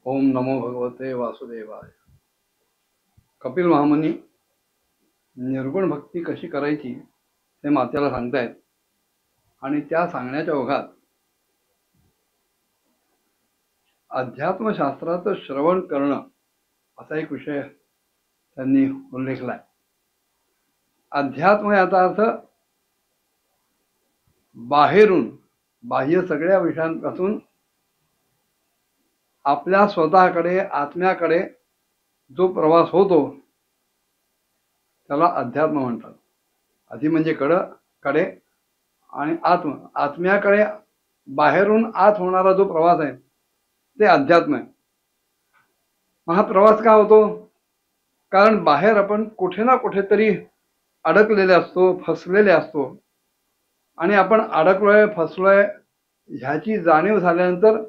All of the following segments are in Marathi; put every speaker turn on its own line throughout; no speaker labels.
ओम नमो भगवते वासुदेवाय। कपिल महामुनी निर्गुण भक्ती कशी करायची ते मात्याला सांगतायत आणि त्या सांगण्याच्या ओघात अध्यात्मशास्त्राचं श्रवण करणं असा एक विषय त्यांनी उल्लेखलाय। अध्यात्म याचा अर्थ बाहेरून बाह्य सगळ्या विषयांपासून आपल्या स्वतःकडे आत्म्याकडे जो प्रवास होतो त्याला अध्यात्म म्हणतात। आधी म्हणजे कडे आणि आत्म्याकडे बाहेरून आत होणारा जो प्रवास आहे ते अध्यात्म आहे। हा प्रवास का होतो? कारण बाहेर आपण कुठे ना कुठेतरी अडकलेले असतो, फसलेले असतो आणि आपण अडकलोय फसलोय ह्याची जाणीव झाल्यानंतर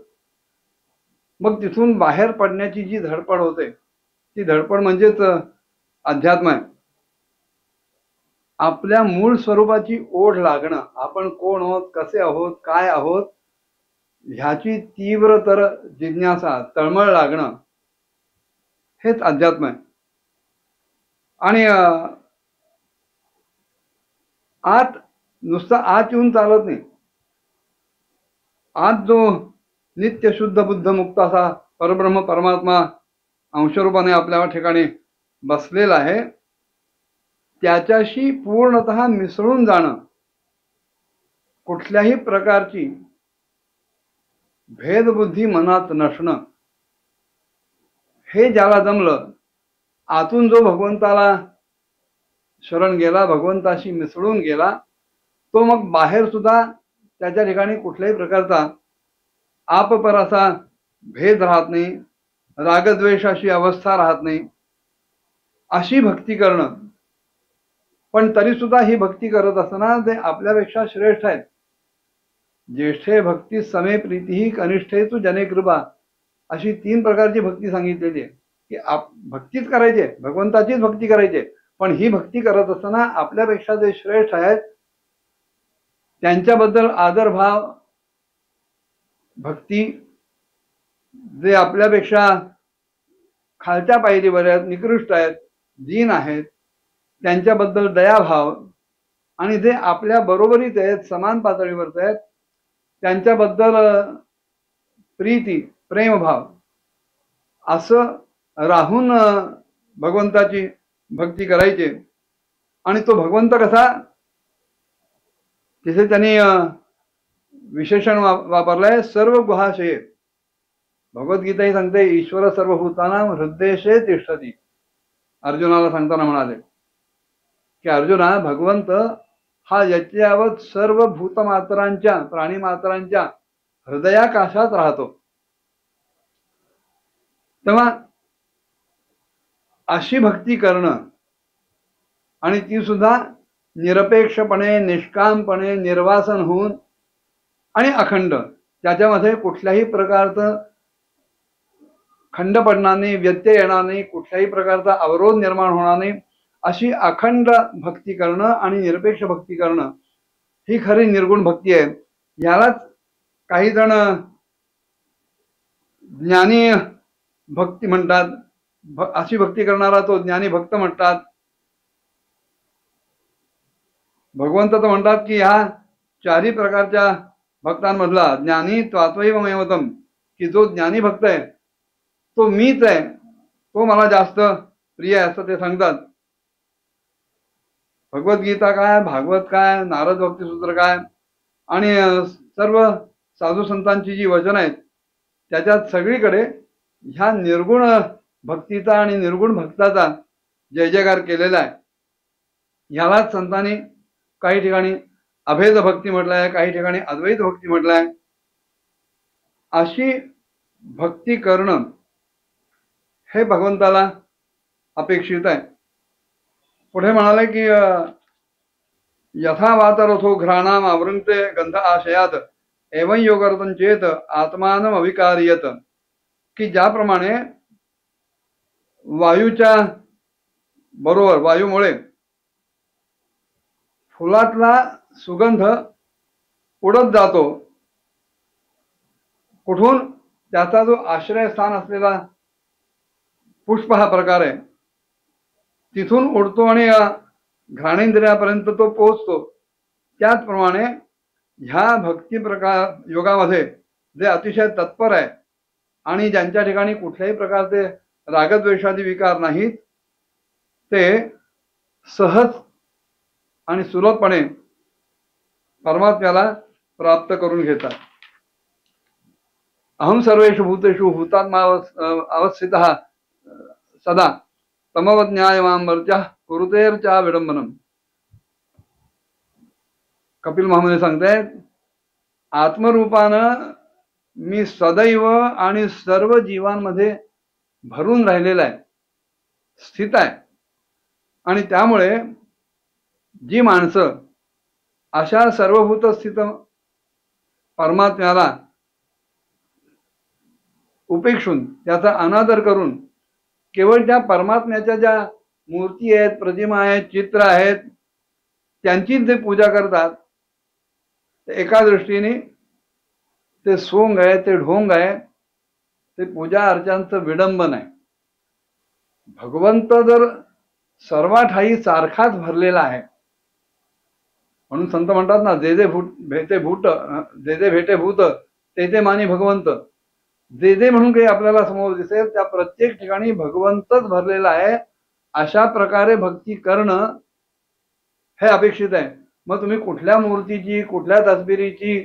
मग तिथून बाहेर पडण्याची जी धडपड होते ती धडपड म्हणजेच अध्यात्म आहे। आपल्या मूळ स्वरूपाची ओढ लागणं, आपण कोण आहोत, कसे आहोत, काय आहोत ह्याची तीव्रतर जिज्ञासा, तळमळ लागणं हेच अध्यात्म आहे। आणि नुसतं आत येऊन चालत नाही। आत जो नित्य शुद्ध बुद्ध मुक्त असा परब्रह्म परमात्मा अंशरूपाने आपल्या ठिकाणी बसलेला आहे त्याच्याशी पूर्णतः मिसळून जाणं, कुठल्याही प्रकारची भेदबुद्धी मनात नसणं, हे ज्याला जमलं, आतून जो भगवंताला शरण गेला, भगवंताशी मिसळून गेला, तो मग बाहेर सुद्धा त्याच्या ठिकाणी कुठल्याही प्रकारचा आपपराचा भेद राहत नाही, रागद्वेषाची अवस्था राहत नाही। अशी भक्ती करणं, पण तरी सुद्धा ही भक्ती करत असताना ते आपल्यापेक्षा श्रेष्ठ आहेत। ज्येष्ठे भक्ती समे प्रीती कनिष्ठे तू जने कृपा, अशी 3 प्रकारची भक्ती सांगितलेली आहे की भक्तीच करायची आहे, भगवंताचीच भक्ती करायची आहे। पण ही भक्ती करत असताना आपल्यापेक्षा जे श्रेष्ठ आहेत त्यांच्याबद्दल आदरभाव, भक्ती, जे आपल्यापेक्षा खालच्या पायरीवर आहेत, निकृष्ट आहेत, दीन आहेत, त्यांच्याबद्दल दयाभाव, आणि जे आपल्या बरोबरीत आहेत, समान पातळीवरच आहेत, त्यांच्याबद्दल प्रीती, प्रेमभाव, असं राहून भगवंताची भक्ती करायची। आणि तो भगवंत कसा, तिथे त्यांनी विशेषण वापरलंय सर्व गुहाशय। भगवद्गीता ही सांगते ईश्वर सर्वभूतानां हृदयेशे तिष्ठती। अर्जुनाला सांगताना म्हणाले की अर्जुना, भगवंत हा यज्ञावत सर्व भूतमात्रांच्या, प्राणीमात्रांच्या हृदयाकाशात राहतो। तेव्हा अशी भक्ती करणं, आणि ती सुद्धा निरपेक्षपणे, निष्कामपणे, निर्वासन होऊन आणि अखंड, त्याच्यामध्ये कुठल्याही प्रकारचं खंड पडणार नाही, व्यत्यय येणार नाही, कुठल्याही प्रकारचा अवरोध निर्माण होणार नाही, अशी अखंड भक्ती करणं आणि निरपेक्ष भक्ती करणं ही खरी निर्गुण भक्ती आहे। यालाच काही जण ज्ञानी भक्ती म्हणतात, अशी भक्ती करणारा तो ज्ञानी भक्त म्हणतात। भगवंत तर म्हणतात की ह्या 4ही प्रकारच्या भक्तांमधला ज्ञानी त्वात्वैव मयवतम, की जो ज्ञानी भक्त आहे तो मीच आहे, तो मला जास्त प्रिय आहे, असं ते सांगतात। भगवद्गीता काय, भागवत काय, नारद भक्तिसूत्र काय, आणि सर्व साधू संतांची जी वचन आहेत त्याच्यात सगळीकडे ह्या निर्गुण भक्तीचा आणि निर्गुण भक्ताचा जय जयकार केलेला आहे। ह्यालाच संतांनी काही ठिकाणी अभेद भक्ती म्हटलंय, काही ठिकाणी अद्वैत भक्ती म्हटलंय। अशी भक्ती करणं हे भगवंताला अपेक्षित आहे। पुढे म्हणाले की यथा वातरथो घ्राणाम आवृंगते गंध आशयात एवं योगरतन चेत आत्मानम अविकार्यत, की ज्याप्रमाणे वायूच्या बरोबर, वायूमुळे फुलातला सुगंध उडत जातो, कुठून? त्याचा जो आश्रयस्थान असलेला पुष्प हा प्रकार आहे, तिथून उडतो आणि घ्राणेंद्रियापर्यंत तो पोहोचतो. त्याचप्रमाणे ह्या भक्ती प्रकार योगामध्ये जे अतिशय तत्पर आहे आणि ज्यांच्या ठिकाणी कुठल्याही प्रकारचे रागद्वेषादी विकार नाहीत, ते सहज आणि सुलभपणे परमात्म्याला प्राप्त करून घेतात. अहम सर्वेषु भूतेषु हुतात्मा अवस्थितः सदा तमवज्ञायमां वर्जः कुरुतेर्चा विडंबनम. कपिल महामुनी सांगतायत, आत्मरूपानं मी सदैव आणि सर्व जीवांमध्ये भरून राहिलेला आहे, स्थित आहे. आणि त्यामुळे जी माणसं अशा सर्वभूत स्थित परमात्म्याला उपेक्षून त्याचा अनादर करून केवळ त्या परमात्म्याच्या ज्या मूर्ती आहेत, प्रतिमा आहेत, चित्र आहेत, त्यांचीच जे पूजा करतात, एका दृष्टीने ते सोंग आहे, ते ढोंग आहे, ते पूजा अर्चांचं विडंबन आहे. भगवंत जर सर्वाठाई सारखाच भरलेला आहे, म्हणून संत म्हणतात ना, जे जे भेटे भूत, जे जे भेटे भूत ते ते मानी भगवंत. जे जे म्हणून काही आपल्याला समोर दिसेल त्या प्रत्येक ठिकाणी भगवंतच भरलेला आहे. अशा प्रकारे भक्ती करणं हे अपेक्षित आहे. मग तुम्ही कुठल्या मूर्तीची, कुठल्या तसबिरीची,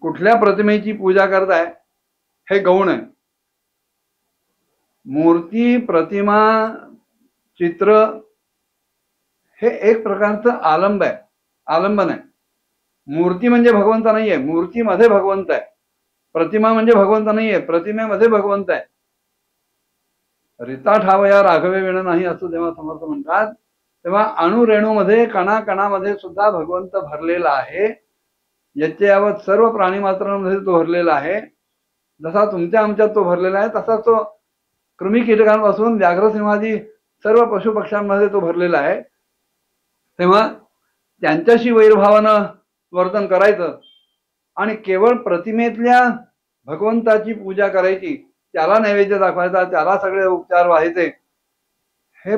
कुठल्या प्रतिमेची पूजा करताय हे गौण आहे. मूर्ती, प्रतिमा, चित्र हे एक प्रकारचं आलंबन आहे. मूर्ती म्हणजे भगवंत नाहीये, मूर्तीमध्ये भगवंत आहे. प्रतिमा म्हणजे भगवंत नाहीये, प्रतिमेमध्ये भगवंत आहे. रीता ठावया राघवे विण नाही असं जेव्हा समर्थ म्हणतात, तेव्हा अणुरेणूमध्ये, कणाकणामध्ये सुद्धा भगवंत भरलेला आहे. याच्यावत सर्व प्राणी मात्रांमध्ये तो भरलेला आहे. जसा तुमच्या आमच्यात तो भरलेला आहे, तसा तो कृमी कीटकांपासून व्याघ्रसिंहादी सर्व पशुपक्ष्यांमध्ये तो भरलेला आहे. तेव्हा त्यांच्याशी वैरभावानं वर्तन करायचं आणि केवळ प्रतिमेतल्या भगवंताची पूजा करायची, त्याला नैवेद्य दाखवायचा, त्याला सगळे उपचार व्हायचे, हे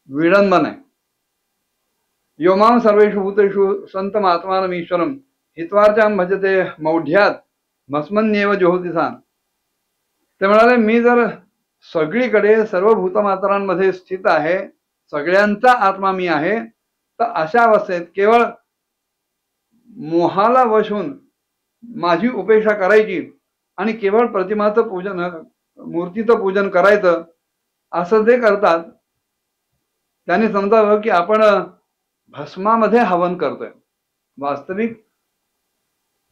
विडंबन आहे. योमाम सर्वेषु भूतेषु संतम आत्मानम ईश्वरम हित्वार्चाम भजते मौढ्यात भस्मन्येव ज्योतिषान. ते म्हणाले, मी जर सगळीकडे सर्व भूतमात्रांमध्ये स्थित आहे, सगळ्यांचा आत्मा मी आहे, तर अशा अवस्थेत केवळ मोहाला वश होऊन माझी उपेक्षा करायची आणि केवळ प्रतिमाचं पूजन, मूर्तीचं पूजन करायचं, असं जे करतात त्यांनी समजावं की आपण भस्मामध्ये हवन करतोय. वास्तविक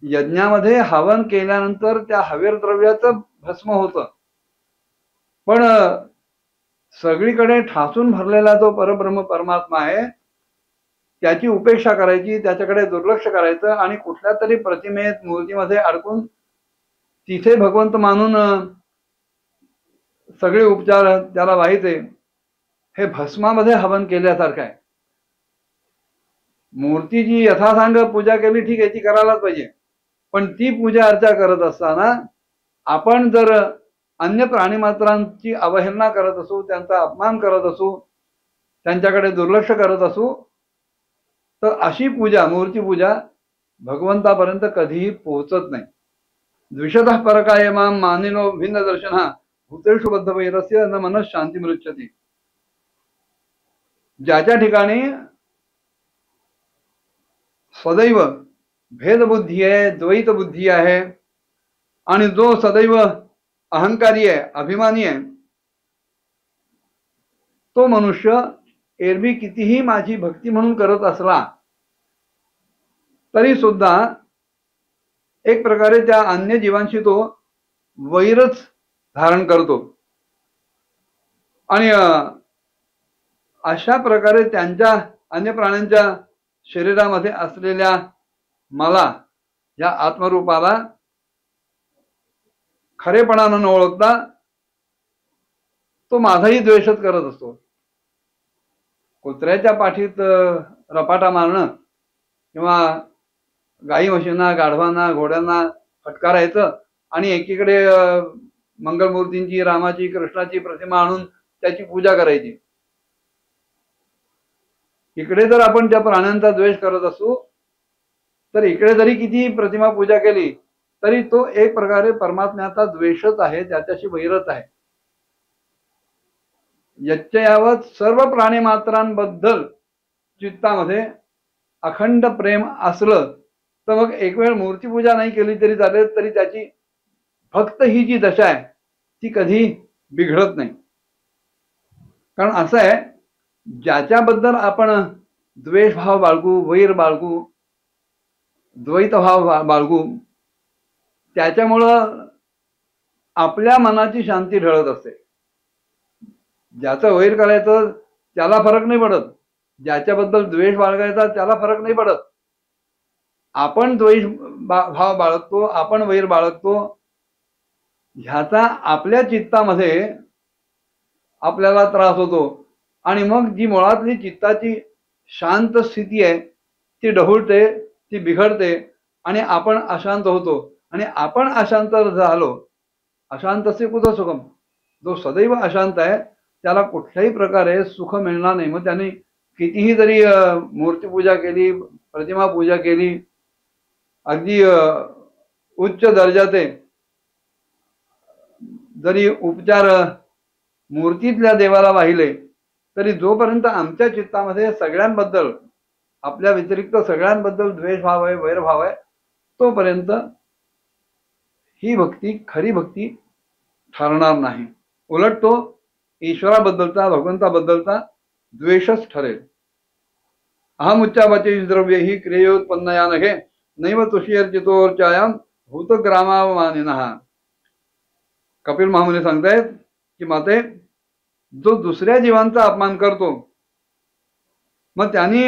यज्ञामध्ये हवन केल्यानंतर त्या हवीर द्रव्याचं भस्म होतं, पण सगळीकडे ठासून भरलेला जो परब्रह्म परमात्मा आहे त्याची उपेक्षा करायची, त्याच्याकडे दुर्लक्ष करायचं आणि कुठल्या तरी प्रतिमेत, मूर्तीमध्ये अडकून तिथे भगवंत मानून सगळे उपचार त्याला व्हायचे, हे भस्मामध्ये हवन केल्यासारखं आहे. मूर्तीची यथासांग पूजा केली, ठीक आहे, ती करायलाच पाहिजे, पण ती पूजा अर्चा करत असताना आपण जर अन्य प्राणीमात्रांची अवहेलना करत असू, त्यांचा अपमान करत असू, त्यांच्याकडे दुर्लक्ष करत असू, तर अशी पूजा, मूर्ती पूजा भगवंतापर्यंत कधीही पोहोचत नाही. द्विषतः परकाय मां मानिनो भिन्न दर्शना भूतेषु बद्ध वैरस्य न मनः शांती मृच्छती. ज्याच्या ठिकाणी सदैव भेदबुद्धी आहे, द्वैत बुद्धी आहे आणि जो सदैव अहंकारी आहे, अभिमानी आहे, तो मनुष्य एरवी कितीही माझी भक्ती म्हणून करत असला तरी सुद्धा एक प्रकारे त्या अन्य जीवांशी तो वैरच धारण करतो आणि अशा प्रकारे त्यांच्या, अन्य प्राण्यांच्या शरीरामध्ये असलेल्या मला, या आत्मरूपाला खरेपणानं न ओळखता तो माझाही द्वेषच करत असतो. कुत्र्याच्या पाठीत रपाटा मारणं किंवा गाई म्हशींना, गाढवांना, घोड्यांना फटकारायचं आणि एकीकडे मंगलमूर्तींची, रामाची, कृष्णाची प्रतिमा आणून त्याची पूजा करायची. इकडे जर आपण त्या प्राण्यांचा द्वेष करत असू तर इकडे जरी किती प्रतिमा पूजा केली तरी तो एक प्रकारे परमात्म्याचा द्वेषच आहे, त्याच्याशी वैरच आहे. यच्चयावत सर्व प्राणी मात्रांबद्दल चित्तामध्ये अखंड प्रेम असलं तर मग एक वेळ मूर्तीपूजा नाही केली तरी चालेल, तरी त्याची फक्त ही जी दशा आहे ती कधी बिघडत नाही. कारण असं आहे, ज्याच्याबद्दल आपण द्वेष भाव बाळगू, वैर बाळगू, द्वैत भाव बाळगू, त्याच्यामुळं आपल्या मनाची शांती ढळत असते. ज्याचं वैर करायचं त्याला फरक नाही पडत, ज्याच्याबद्दल द्वेष बाळगायचा त्याला फरक नाही पडत. आपण द्वेष भाव बाळगतो, आपण वैर बाळगतो, ह्याचा आपल्या चित्तामध्ये आपल्याला त्रास होतो. आणि मग जी मुळातली चित्ताची शांत स्थिती आहे ती ढवळते, ती बिघडते आणि आपण अशांत होतो. आणि आपण अशांत झालो, अशांतस्य कुतः सुखम, जो सदैव अशांत आहे त्याला कुठल्याही प्रकारे सुख मिळणार नाही. मग त्याने कितीही जरी मूर्तीपूजा केली, प्रतिमा पूजा केली, अगदी उच्च दर्जाचे जरी उपचार मूर्तीतल्या देवाला वाहिले तरी जोपर्यंत आमच्या चित्तामध्ये सगळ्यांबद्दल, आपल्या व्यतिरिक्त सगळ्यांबद्दल द्वेष भाव आहे, वैरभाव आहे, तोपर्यंत ही भक्ती खरी भक्ती ठरणार नाही. उलट तो ईश्वराबद्दलचा, भगवंताबद्दलचा द्वेषच ठरेल. अहमुच्चावचे द्रव्य ही क्रियोत्पन्नया नघे नैव तुषीर्चितोर्चायाम भूतग्रामावमानिनः. कपिल महामुनी सांगतायत की माते, जो दुसऱ्या जीवांचा अपमान करतो मग त्यांनी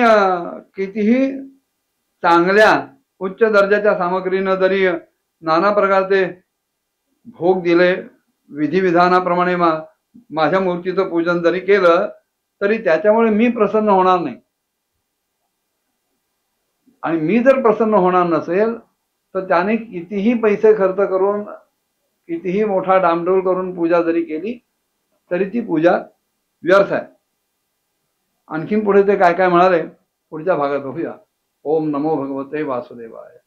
कितीही चांगल्या उच्च दर्जाच्या सामग्रीनं जरी नाना प्रकारचे भोग दिले, विधिविधानाप्रमाणे माझ्या मूर्तीचं पूजन जरी केलं तरी त्याच्यामुळे मी प्रसन्न होणार नाही. आणि मी जर प्रसन्न होणार नसेल तर त्याने कितीही पैसे खर्च करून, कितीही मोठा डामडोल करून पूजा जरी केली तरी ती पूजा व्यर्थ आहे. आणखीन पुढे ते काय काय म्हणाले पुढच्या भागात बघूया. ओम नमो भगवते वासुदेवाय.